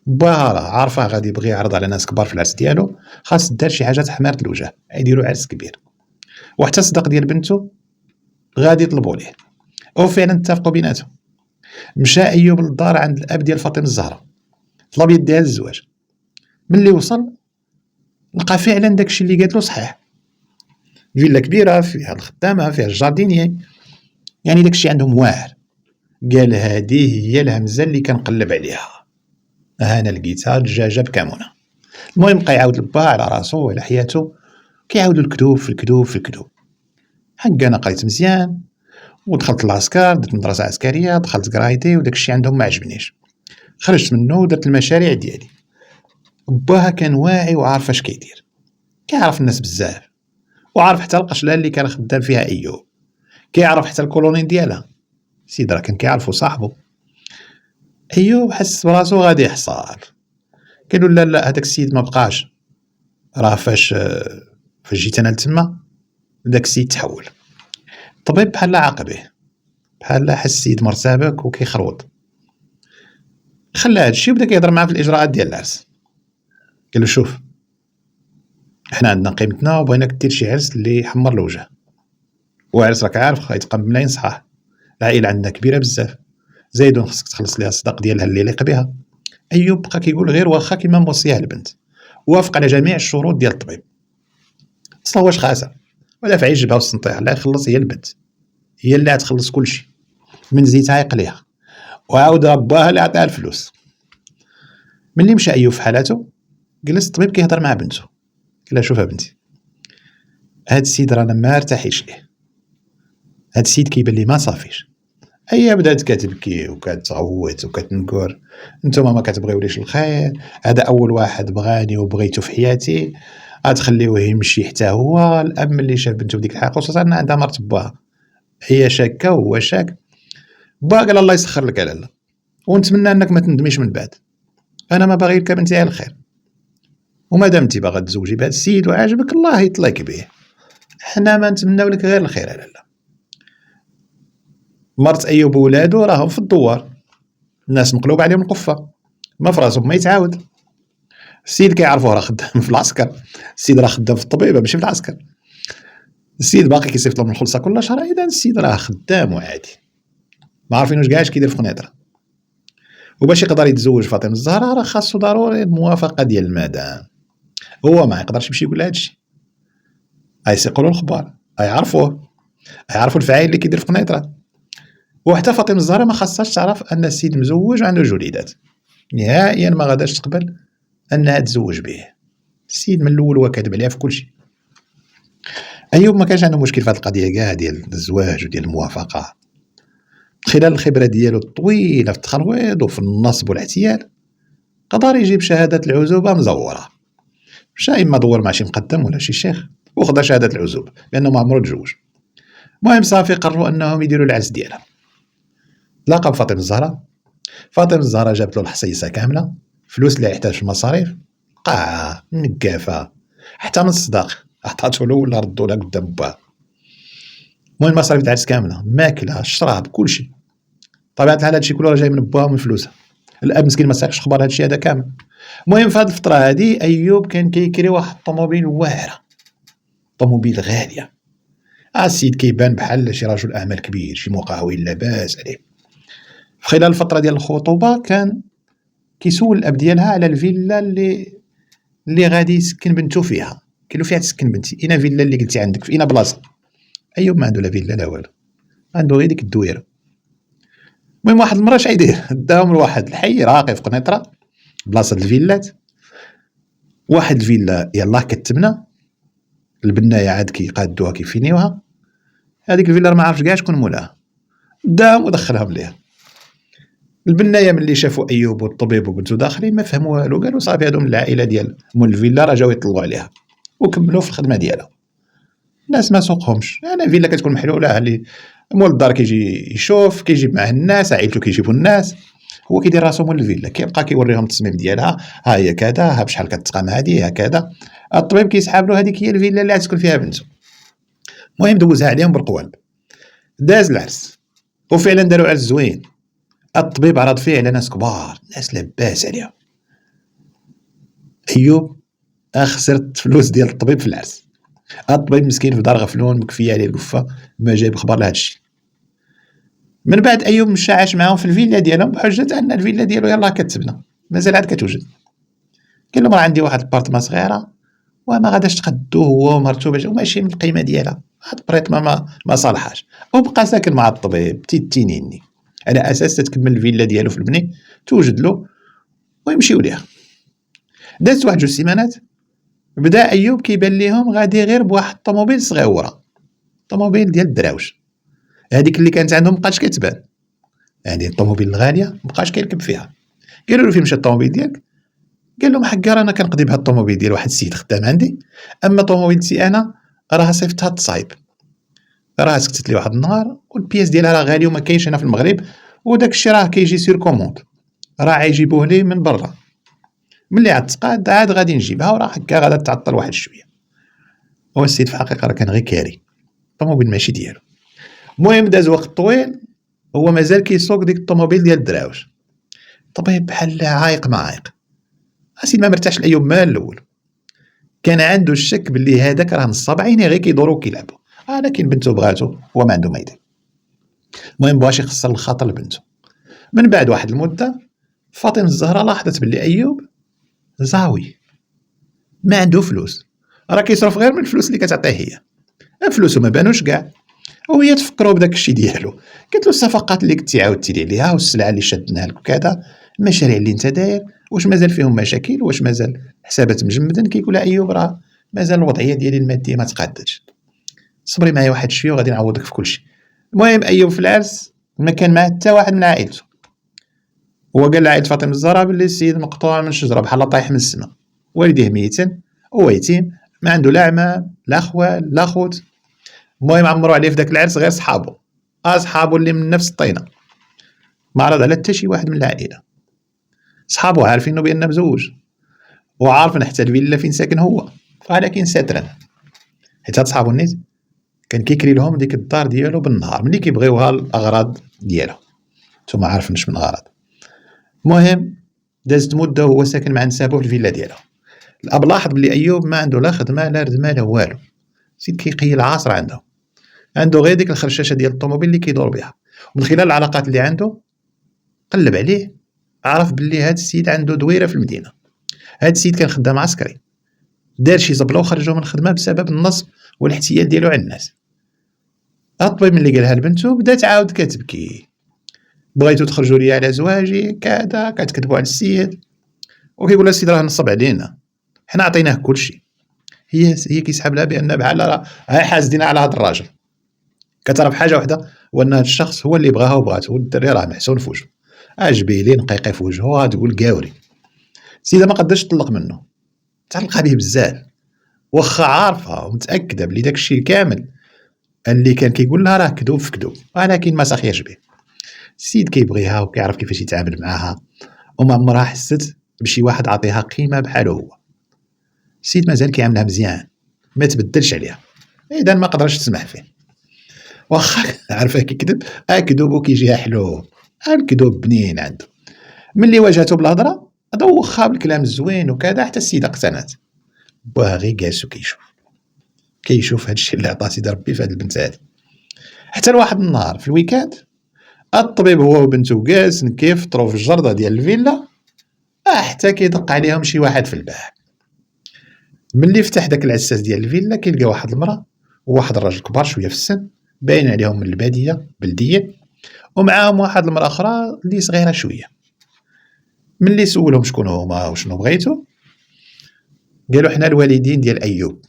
باها راه عارفه غادي يبغي يعرض على ناس كبار في العرس ديالو، خاص دار شي حاجه تحمرت الوجه، يديروا عرس كبير. وحتى الصداق ديال بنته غادي يطلبوا ليه، وفعلا اتفقوا بيناتهم. مشى ايوب للدار عند الاب ديال فاطمه الزهراء، طلب يديها للزواج. ملي وصل لقى فعلا داكشي اللي قالت له صحيح، فيلا كبيره فيها الخدامه فيها الجاردينيه، يعني داكشي عندهم واعر. قال هذه هي الهمزه اللي كنقلب عليها، انا لقيتها دجاجه بكامونه. المهم بقى يعاود لباه على راسو وعلى حياته، كيعاودوا الكذوب في الكذوب في الكذوب. حق انا قريت مزيان ودخلت العسكر، درت مدرسه عسكريه، دخلت قرايتي، وداكشي عندهم ما عجبنيش، خرجت منه ودرت المشاريع ديالي. باها كان واعي وعارف اش كيدير، كيعرف الناس بزاف، وعارف حتى القشله اللي كان خدام فيها ايوب، كيعرف حتى الكولوني ديالها. سيد راه كان كيعرفو صاحبو. ايوب حس براسو غادي يحصل، قالوا لا هذاك السيد ما بقاش، راه فاش جيت انا لتما داك السيد تحول. الطبيب بحال عاقبه، بحال حس السيد مرتبك وكيخروط، خلى هذا الشيء وبدا كيهضر معاه في الاجراءات ديال العرس. قال له شوف احنا عندنا قيمتنا وبغيناك دير شي عرس اللي يحمر الوجه، وعرس راك عارف غيتقام بملايين صحاح، العائله عندنا كبيره بزاف، زايدون خصك تخلص ليها الصداق ديالها اللي يليق بها. ايوب بقى كيقول غير واخا كيما موصيها البنت، وافق على جميع الشروط ديال الطبيب. اصلا واش خاسر ولا في عجبها والسنطيح، لا يخلص هي البنت، هي اللي غتخلص كلشي، من زيتها يقليها، وعاود رباها اللي عطاها الفلوس. ملي مشى ايوب في حالته، جلس الطبيب كيهضر مع بنته، قال لها شوف بنتي، هاد السيد رانا ما ارتاحيش ليه، هاد السيد كيبان لي ما صافيش. هي بدات كتبكي وكتغوت وكتنكر، نتوما ما كتبغيوليش الخير، هذا اول واحد بغاني وبغيته في حياتي، غتخليوه يمشي حتى هو. الاب ملي شاف بنته بديك الحلقه، خصوصا انها عندها مرت باها، هي شاكه وهو شاك، با قال الله يسخر لك على الله، ونتمنى انك ما تندميش من بعد، انا ما باغي لك بنتي على الخير، وما دام انت باغا تزوجي بهذا السيد وعاجبك الله يطلق به، حنا ما نتمناو لك غير الخير على الله. مرت ايوب وولادو راهم في الدوار، الناس مقلوب عليهم القفه، ما في راسهم ما يتعاود. السيد كيعرفوه راه خدام في العسكر، السيد راه خدام في الطبيبه ماشي في العسكر، السيد باقي كيصيفط لهم الخلصه كل شهر، اذا السيد راه خدام وعادي، ما عارفينوش كاع اش كيدير في قنيطره. وباش يقدر يتزوج فاطمه الزهراء راه خاصو ضروري الموافقه ديال المدام، هو ما يقدرش يمشي يقول هادشي، غيسيقولو الخبار، غيعرفوا الفعايل اللي كيدير في قنيطره. وحتى فاطمه الزهراء ما خاصهاش تعرف ان السيد مزوج وعنده جوليدات، نهائيا ما غاداش تقبل انها تزوج به. السيد من الاول هو كاتب عليها في كل شيء. ايوب ما كانش عنده مشكل في هذه القضيه كاع ديال الزواج وديال الموافقه، خلال الخبره ديالو الطويله في التخرويض وفي النصب والاحتيال قدر يجيب شهاده العزوبه مزوره. مشى اما دور مع شي مقدم ولا شي شيخ وخدا شهاده العزوبه بانه ما عمرو تزوج. المهم صافي قرروا انهم يديروا العرس ديالها. تلاقى بفاطمه الزهراء فاطمة الزهراء جابت له الحصيصة كاملة، فلوس اللي يحتاج في المصاريف، قاعة نقافة، حتى من الصداق عطاتو له ولا ردو لها قدام باه. المهم المصاريف تاع العرس كاملة، ماكلة شراب كلشي. طبيعة الحال هادشي كله راه جاي من باه ومن فلوسها، الاب مسكين ما ساقش خبر هادشي هذا كامل. المهم في هاد الفترة هادي أيوب كان كيكري واحد الطوموبيل واعرة، طوموبيل غالية. السيد كيبان بحال شي رجل أعمال كبير، شي مقاول لاباس عليه. في خلال الفترة ديال الخطوبة كان كيسول الأب ديالها على الفيلا اللي غادي يسكن بنتو فيها. قال له فيها تسكن بنتي؟ اين فيلا اللي قلتي عندك، في اين بلاصة؟ أيوب ما عنده لا فيلا لا والو، عنده غير ديك الدويرة. المهم واحد المرة اش غيدير، داهم لواحد الحي راقي في قنيطرة بلاصة الفيلات. واحد الفيلا يلاه كتبنى، البنايه عاد كيقادوها كيفينيوها، هذيك الفيلا ما عرفش كاع شكون مولاها، داهم ودخلهم ليها. البنايه ملي شافوا ايوب والطبيب وبنتو داخلين ما فهموا والو، قالوا صافي هادو من العائله ديال مول الفيلا راه جاو يطلعوا عليها، وكملوا في الخدمه ديالها. الناس ما سوقهمش، انا فيلا كتكون محلوله اللي مول الدار كيجي يشوف، كيجيب معاه الناس، عائلته كيجيبوا الناس، هو كيدير راسو مول الفيلا، كيبقى كيوريهم التصميم ديالها، ها هي كذا، ها بشحال كتقام هادي هكذا. الطبيب كيسحاب له هذيك هي الفيلا اللي غتسكن فيها بنته. المهم دوزها عليهم بالقوالب، داز العرس وفعلا داروا عرس زوين. الطبيب عرض فيه على ناس كبار، ناس لاباس عليهم. ايوب خسرت فلوس ديال الطبيب في العرس. الطبيب مسكين في دار غفلون مكفيه عليه القفه، ما جايب خبر لهذا الشيء. من بعد ايوب مشى عاش معاهم في الفيلا ديالهم بحجه ان الفيلا ديالو يلاه كتبنى مازال عاد كتوجد. قال لهم راه عندي واحد البارتما صغيره وما غاداش تقدو هو ومرتو باش وماشي من القيمه ديالها، هاد البريطما ما صالحاش، وبقى ساكن مع الطبيب تيتينيني على اساس تكمل الفيلا ديالو في البني توجد له ويمشيو ليها. دازت واحد جوج سيمانات، بدا ايوب كيبان ليهم غادي غير بواحد الطوموبيل صغيوره، طوموبيل ديال الدراوش، هذيك اللي كانت عندهم مابقاتش كتبان، يعني الطوموبيل الغاليه مابقاش كيركب فيها. قالوا له فين مشى الطوموبيل ديالك؟ قال لهم حكا انا كنقضي بهاد الطوموبيل ديال واحد السيد خدام عندي، اما طوموبيلتي انا راه صيفطها تصايب، راه سكتت لي واحد النهار والبياس ديالها راه غالي وما كاينش هنا في المغرب، وداك الشيء راه كيجي سير كوموند، راه غيجيبوه لي من برا، ملي عاد تقاد عاد غادي نجيبها، وراه هكا غادا تعطل واحد شويه. هو السيد في الحقيقه راه كان غير كاري، الطوموبيل ماشي ديالو. المهم داز وقت طويل هو مازال كيسوق ديك الطوموبيل ديال الدراوش. الطبيب بحال عايق ما عايق، اسيد ما مرتاحش لايوب مال الاول، كان عنده الشك باللي هذاك راه نصاب عينيه غير كيدورو كيلعبوا، لكن بنته بغاتو هو ما عنده ما يدير. المهم بغاش يخسر الخاطر لبنته. من بعد واحد المده فاطمه الزهراء لاحظت باللي ايوب زاوي، ما عنده فلوس، راه كيصرف غير من الفلوس اللي كتعطيه هي، فلوسه ما بانوش كاع، وهي تفكروا بداك الشيء ديالو. قالت له الصفقات اللي كنتي عاودتي لي عليها والسلعه اللي شدناها لك وكذا، المشاريع اللي انت داير واش مازال فيهم مشاكل، واش مازال حسابات مجمدين؟ كيقول لها ايوب راه مازال الوضعيه ديالي الماديه ما تقادتش، صبري معايا واحد شويه وغادي نعوضك في كل شيء. المهم ايوب في العرس ما كان معاه حتى واحد من عائلته، هو قال لعائله فاطمه الزهراء باللي السيد مقطوع من شجره بحال طايح من السماء، والديه ميتين هو يتيم، ما عنده لا عمام لا خوال لا خوت. المهم عمرو عليه في داك العرس غير صحابو، صحابو اللي من نفس الطينه، ما عرض على حتى شي واحد من العائله. صحابو عارفينه بانه مزوج، وعارفين حتى الفيلا فين ساكن هو، ولكن سترا حيت هاد صحابو النيت كان كيكري لهم ديك الدار ديالو بالنهار ملي كيبغيوها الاغراض ديالهم، نتوما عارفينش من غرض. المهم دازت مده وهو ساكن مع نسابو في الفيلا ديالو. الاب لاحظ بلي ايوب ما عنده لا خدمه لا ردمه لا والو، سيد كيقي العصر عنده غير ديك الخرشاشه ديال الطوموبيل اللي كيدور بها. ومن خلال العلاقات اللي عنده قلب عليه، عرف بلي هاد السيد عنده دويره في المدينه. هاد السيد كان خدام عسكري، دار شي زبله وخرجوه من الخدمه بسبب النصب والاحتيال ديالو على الناس. الطبيب ملي قالها لبنته بدات عاود كتبكي، بغيتو تخرجوا لي على زواجي كذا، كتكذبوا على السيد، وكيقول لها السيد راه نصب علينا، حنا عطيناه كل شيء. هي كيسحب لها بان بحال راه حاسدين على هذا الراجل، كتعرف حاجه واحده، وان هذا الشخص هو اللي بغاها وبغاتو، والدري راه محسون في وجهه، جبيلي نقيقي في وجهه، غتقول قاوري. السيده ما قدرتش تطلق منه، تعلق به بزاف، واخا عارفه ومتاكده بلي داكشي كامل اللي كان كيقول لها راه كذوب في كذوب، ولكن ما ساخياش به. السيد كيبغيها وكيعرف كيفاش يتعامل معاها وما عمرها حست بشي واحد عطيها قيمه بحالو هو. السيد مازال كيعاملها مزيان ما تبدلش عليها، اذا ما قدرش تسمح فيه واخا عارفه كيكذب اكذب وكيجيها حلو. الكذوب بنين عنده. ملي واجهته بالهضره دوخها بالكلام الزوين وكذا حتى السيده اقتنعت. باه غير جالس كيشوف هادشي اللي عطاه سيدي ربي في هاد البنت هادي. حتى لواحد النهار في الويكاند الطبيب هو وبنته جالسين كيفطروا في الجرده ديال الفيلا حتى كيدق عليهم شي واحد في الباب. ملي فتح داك العساس ديال الفيلا كيلقى واحد المراه وواحد الراجل كبار شويه في السن باين عليهم من الباديه بلديه، ومعاهم واحد المراه اخرى اللي صغيره شويه. ملي سولهم شكون هما وشنو بغيتو قالوا حنا الوالدين ديال ايوب،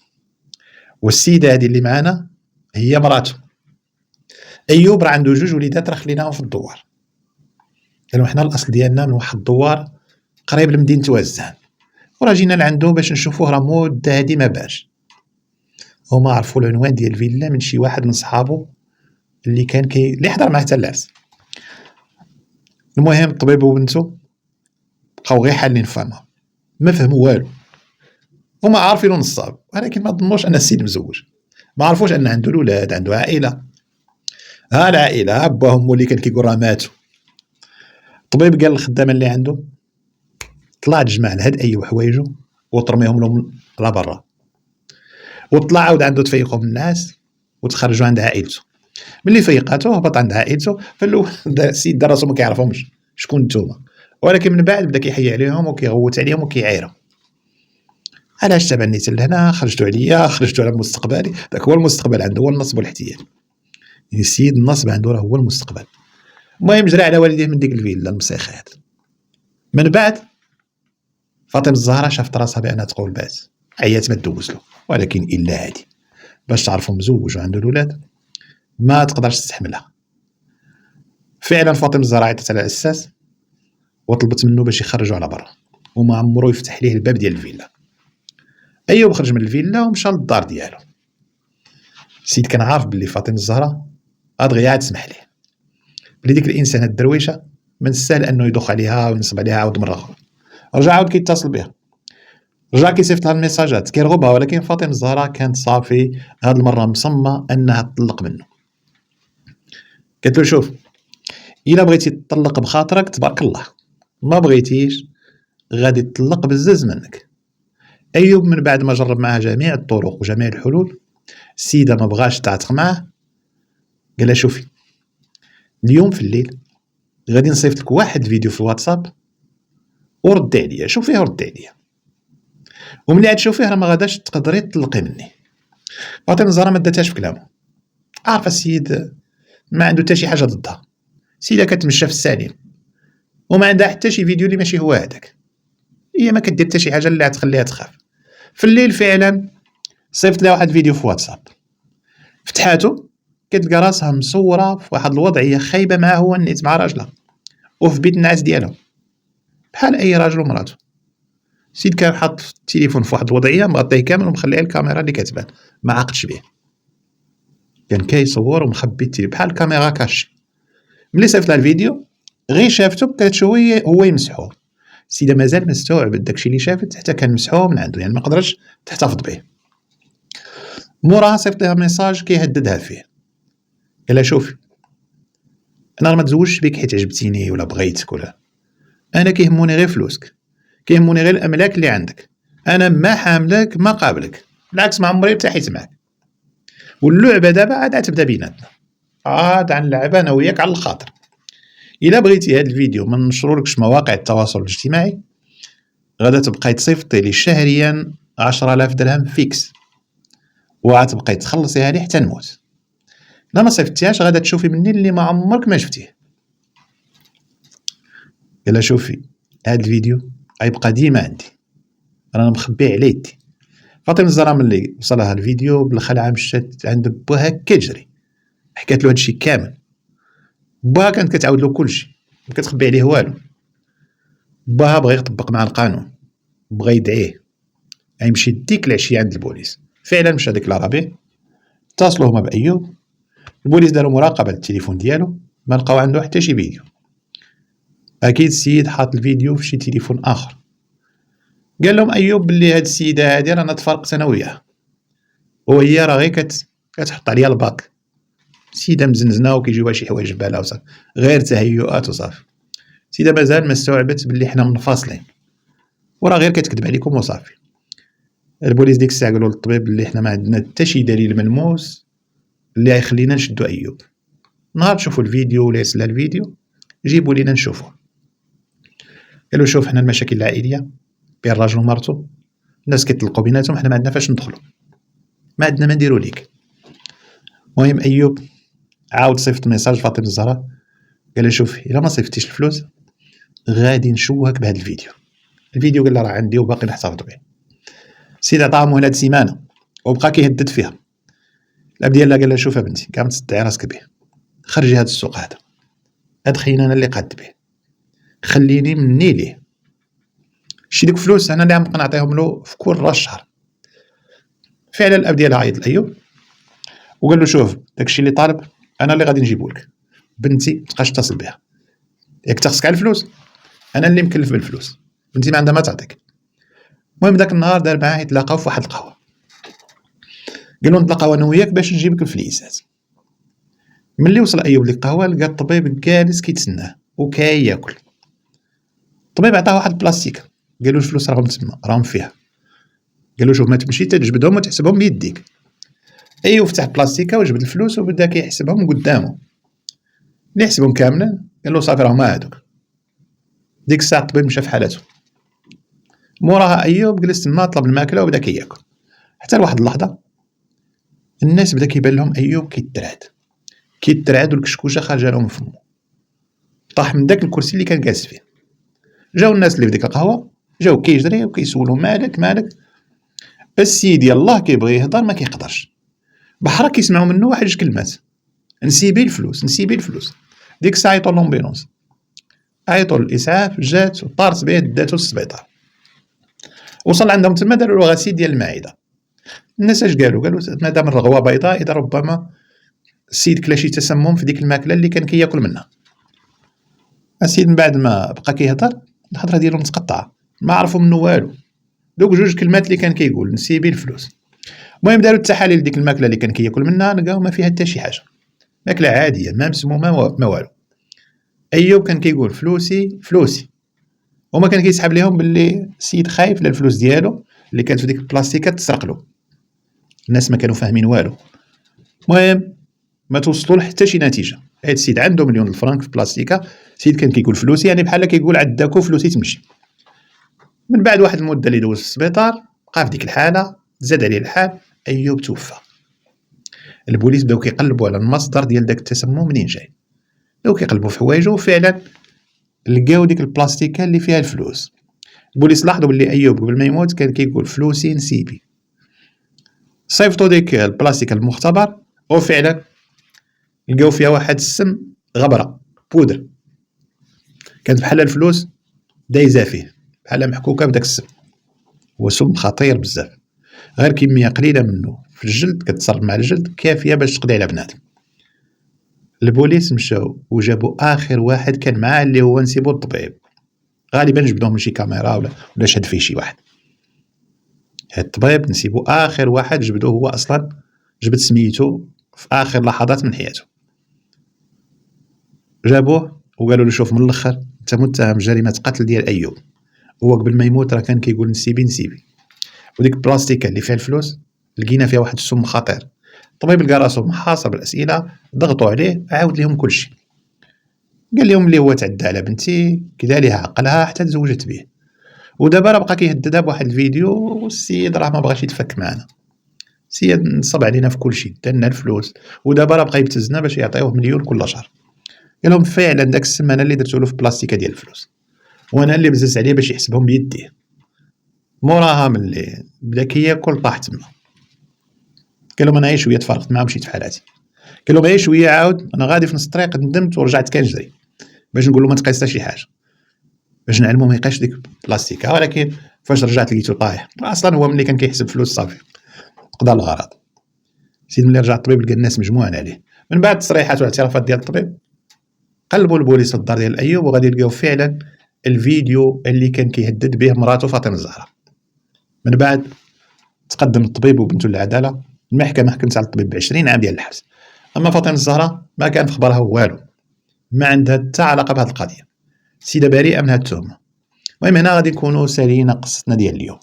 والسيده هذه اللي معانا هي مراته. ايوب راه عنده 2 وليدات راه خليناهم في الدوار. قالوا حنا الاصل ديالنا من واحد الدوار قريب لمدينه وزان، وراه جينا لعندو باش نشوفوه راه مده هادي ما باش. هما عرفوا العنوان ديال الفيلا من شي واحد من صحابو اللي كان اللي حضر معاه حتى العرس. المهم الطبيب وبنته بقاو غير حالين فمها ما فهموا والو. هما عارفين نصاب ولكن ما ظنوش ان السيد مزوج، ما عرفوش ان عنده الاولاد عنده عائله. ها العائله با امو اللي كان كيقول راه ماتوا. الطبيب قال للخدامه اللي عنده طلع تجمع لهاد اي حوايجو وترميهم لهم لا برا، وطلع عاود عنده تفيقهم الناس وتخرجوا عند عائلته. ملي فيقاتو هبط عند عائلته فالاول السيد راسو ما كيعرفهمش شكون نتوما، ولكن من بعد بدا كيحيي عليهم وكيغوت عليهم وكيعايرهم. علاش تبعنيت لهنا خرجتوا عليا خرجتوا على مستقبلي. داك هو المستقبل عنده هو النصب والاحتيال. يعني السيد النصب عنده راه هو المستقبل. المهم جرى على والديه من ديك الفيلا المسيخات. من بعد فاطمه الزهراء شافت راسها بانها تقول بات عيات ما تدوز له، ولكن الا هادي باش تعرفوا مزوج وعنده الاولاد ما تقدرش تستحملها. فعلا فاطمه الزهراء عيطت على الاساس وطلبت منه باش يخرجوا على برا وما عمرو يفتح ليه الباب ديال الفيلا. ايوب خرج من الفيلا ومشى للدار ديالو. السيد كان عارف بلي فاطمه الزهراء غادي عاد تسمح ليه، بلي ديك الانسانه الدرويشه من السهل انه يدخل عليها وينصب عليها عاود مره اخرى. رجع عاود كيتصل بها، رجع كيصيفط لها الميساجات كيرغبها، ولكن فاطمه الزهراء كانت صافي هاد المره مصممه انها تطلق منه. قالت له شوف الا بغيتي تطلق بخاطرك تبارك الله، ما بغيتيش غادي تطلق بزز منك. ايوب من بعد ما جرب معها جميع الطرق وجميع الحلول السيده ما بغاش تعتق معاه. قال لها شوفي اليوم في الليل غادي نصيفط لك واحد الفيديو في الواتساب وردي عليا شوفيه وردي عليا، وملي عاد تشوفيه راه ما غاداش تقدري تطلقي مني. فاطمه الزهراء ما داتهاش في كلامه، عارفه السيد ما عنده حتى شي حاجه ضدها. السيده كتمشى في السليم وما عندها حتى شي فيديو اللي ماشي هو هذاك. هي ما كدير حتى شي حاجه اللي غتخليها تخاف. في الليل فعلا صيفط لها واحد الفيديو في واتساب، فتحاتو كتلقى راسها مصوره في واحد الوضعيه خايبه معاه هو النيت مع راجلها وفي بيت النعاس ديالهم بحال اي راجل ومراته. السيد كان حاط التليفون في واحد الوضعيه مغطيه كامل ومخليه الكاميرا اللي كتبان ما عاقدش به، كان كيصور ومخبي التليفون بحال الكاميرا كاش. ملي صيفط لها الفيديو غير شافته بقات شويه هو يمسحو. السيده مازال ما استوعبت داكشي اللي شافت حتى كان مسحوه من عنده، يعني ما قدرش تحتفظ به. موراها صيفط لها ميساج كيهددها فيه، قال لها شوفي انا ما تزوجش بك حيت عجبتيني ولا بغيتك ولا، انا كيهموني غير فلوسك، كيهموني غير الاملاك اللي عندك، انا ما حاملك ما قابلك، بالعكس ما عمري ارتحيت معك. واللعبه دابا عاد تبدا بيناتنا، عاد غنلعب انا وياك على الخاطر. الا بغيتي هذا الفيديو ما نشرولكش مواقع التواصل الاجتماعي غادا تبقاي تصيفطي لي شهريا 10,000 درهم فيكس وغتبقاي تخلصيها لي حتى نموت. لا ما صيفطتيهاش غادا تشوفي مني اللي ما عمرك ما شفتيه. قال شوفي هذا الفيديو غيبقى ديما عندي رانا مخبيه على يدي. فاطمه الزهراء ملي وصلها الفيديو بالخلعه مشات عند باها كتجري حكات له هادشي كامل. باها كانت كتعاود له كلشي ما كتخبي عليه والو. باها بغى يطبق مع القانون، بغى يدعيه غيمشي ديك العشيه عند البوليس. فعلا مشى ديك العربي اتصلوا هما بايوب، البوليس داروا مراقبه للتليفون ديالو ما لقاو عنده حتى شي فيديو. اكيد السيد حاط الفيديو في شي تليفون اخر. قال لهم ايوب بلي هاد السيده هادي رانا تفرقت انا وياها، وهي راه غير كتحط عليا الباك، سيده مزنزنه وكيجيوها شي حوايج بالها وصافي، غير تهيؤات وصافي. سيده مازال ما استوعبت بلي حنا منفصلين وراه غير كتكذب عليكم وصافي. البوليس ديك الساعه قالوا للطبيب بلي حنا ما عندنا حتى شي دليل ملموس اللي غيخلينا نشدو ايوب. نهار تشوفوا الفيديو ولا يرسل الفيديو جيبوا لينا نشوفوه. قالوا شوف حنا المشاكل العائليه بين الراجل ومرته، الناس كيطلقوا بيناتهم، حنا ما عندنا فاش ندخلوا، ما عندنا ما نديروا ليك. المهم ايوب عاود صيفط ميساج فاطمه الزهراء، قال لها شوف الا ما صيفطتيش الفلوس غادي نشوهك بهذا الفيديو. الفيديو قال لها راه عندي وباقي نحتفظ به. السيد عطاها مهله سيمانه وبقى كيهدد فيها. الاب ديالها قال لها شوف يا بنتي كاع ما تصدعي راسك به، خرجي هذا السوق هذا، هاد خينا انا اللي قاد به، خليني مني ليه. شي ديك فلوس انا اللي عم نبقى نعطيهم له في كل راس شهر. فعلا الاب ديالها عيط لايوب وقال له شوف داكشي اللي طالب انا اللي غادي نجيبو لك، بنتي متبقاش تتصل بها، ياك تخصك على الفلوس انا اللي مكلف بالفلوس، بنتي ما عندها ما تعطيك. المهم داك النهار دار معاه يتلاقاو في واحد القهوه، قال له نتلاقاو انا وياك باش نجيبك الفليسات. ملي وصل ايوب ليك القهوه لقى الطبيب جالس كيتسناه وكاي ياكل. الطبيب عطاه واحد البلاستيك قال له الفلوس راهم تما راهم فيها، قال له شوف ما تمشي تجبدهم وتحسبهم بيديك. ايوب فتح البلاستيكه وجبد الفلوس وبدا كيحسبهم قدامه، اللي يحسبهم كاملين قال له صافي راهم هادوك. ديك الساعه الطبيب مشى في حالته. موراها ايوب جلس تما طلب الماكله وبدا كياكل، حتى لواحد اللحظه الناس بدا كيبان لهم ايوب كيترعد والكشكوشه خارجه لهم من فمه، طاح من داك الكرسي اللي كان جالس فيه. جاو الناس اللي في ديك القهوه جاو كيجري وكيسولوا مالك. السيد يلاه كيبغي يهضر ما كيقدرش، بحرا كيسمعوا منه واحد جوج كلمات نسيبي الفلوس. ديك الساعه عيطوا لومبيلونس، عيطوا للاسعاف، جات وطارت به داتو للسبيطار. وصل عندهم تما داروا له غسيل ديال المعده. الناس اش قالوا مادام الرغوه بيضاء اذا ربما السيد كلا شي تسمم في ديك الماكله اللي كان كياكل منها. السيد من بعد ما بقى كيهضر الهضره ديالو متقطعه، ما عرفوا منه والو، دوك جوج كلمات اللي كان كيقول نسيبي الفلوس. المهم داروا التحاليل ديك الماكله اللي كان كياكل منها، لقاو ما فيها حتى شي حاجه، ماكله عاديه ما مسمومه ما والو. ايوب كان كيقول فلوسي وما كان كيسحب لهم باللي السيد خايف للفلوس ديالو اللي كانت في ديك البلاستيكه تسرق له. الناس ما كانوا فاهمين والو. المهم ما توصلوا حتى شي نتيجه، حيت السيد عنده مليون الفرنك في بلاستيكه، السيد كان كيقول فلوسي يعني بحال كيقول عداكو فلوسي تمشي. من بعد واحد المده اللي دوز في السبيطار بقى في ديك الحاله، زاد عليه الحال، ايوب توفى. البوليس بداو كيقلبوا على المصدر ديال داك التسمم منين جاي، بداو كيقلبوا في حوايجو وفعلا لقاو ديك البلاستيكه اللي فيها الفلوس. البوليس لاحظوا باللي ايوب قبل ما يموت كان كيقول فلوسي نسيبي. صيفطوا ديك البلاستيكه المختبر وفعلا لقاو فيها واحد السم غبره بودر، كانت بحال الفلوس دايزه فيه بحال محكوكه بداك السم. هو سم خطير بزاف، غير كميه قليله منه في الجلد كتصرف مع الجلد كافيه باش تقضي على بنادم. البوليس مشاو وجابوا اخر واحد كان معاه اللي هو نسيبو الطبيب، غالبا جبدوه من شي كاميرا ولا شاد فيه شي واحد. هاد الطبيب نسيبو اخر واحد جبدوه، هو اصلا جبد سميتو في اخر لحظات من حياته. جابوه وقالوا له شوف من الاخر انت متهم جريمه قتل ديال ايوب. هو قبل ما يموت راه كان كيقول نسيبي، وديك البلاستيكه اللي فيها الفلوس لقينا فيها واحد السم خطير. الطبيب لقى راسو محاصر بالاسئله، ضغطوا عليه، عاود لهم كلشي، قال لهم اللي هو تعدى على بنتي كدا ليها عقلها حتى تزوجت به، ودابا راه بقى كيهددها بواحد الفيديو، والسيد راه ما بغاش يتفك معنا. السيد نصب علينا في كلشي دالنا الفلوس، ودابا راه بقى يبتزنا باش يعطيوه مليون كل شهر. قال لهم فعلا داك السم انا اللي درتو له في بلاستيكه ديال الفلوس، وانا اللي بزز عليه باش يحسبهم بيديه. موراها ملي بدا كياكل طاح تما. قال لهم انا عايش شويه تفرقت معاه ومشيت في حالاتي. قال لهم عايش شويه عاود انا غادي في نص الطريق ندمت ورجعت كنجري باش نقول له ما تقيس حتى شي حاجه، باش نعلمو ما يقيش ديك البلاستيكه. ولكن فاش رجعت لقيتو طايح، اصلا هو ملي كان كيحسب فلوس صافي قضى الغرض. سيد ملي رجع الطبيب لقى الناس مجموعين عليه. من بعد التصريحات والاعترافات ديال الطبيب قلبوا البوليس الدار ديال ايوب وغادي يلقاو فعلا الفيديو اللي كان كيهدد به مراته فاطمه الزهراء. من بعد تقدم الطبيب وبنته للعداله، المحكمه حكمت على الطبيب ب20 عام ديال الحبس. اما فاطمه الزهراء ما كان في خبرها والو، ما عندها حتى علاقه بهذه القضيه، السيده بريئه من هذه التهمه. المهم هنا غادي نكونوا سالينا قصتنا ديال اليوم،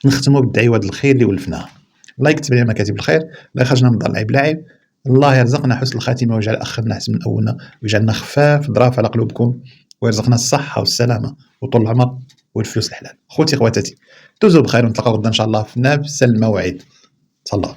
نختموا بالدعي وهاد الخير اللي ولفناها. الله يكتب لنا مكاتب الخير، الله يخرجنا من الدار العيب لاعب، الله يرزقنا حسن الخاتمه ويجعل اخرنا احسن من اولنا، ويجعلنا خفاف ظراف على قلوبكم، ويرزقنا الصحه والسلامه وطول العمر والفلوس الحلال. خوتي خواتاتي دوزوا بخير ونتلاقاو غدا ان شاء الله في نفس الموعد. تهلاو.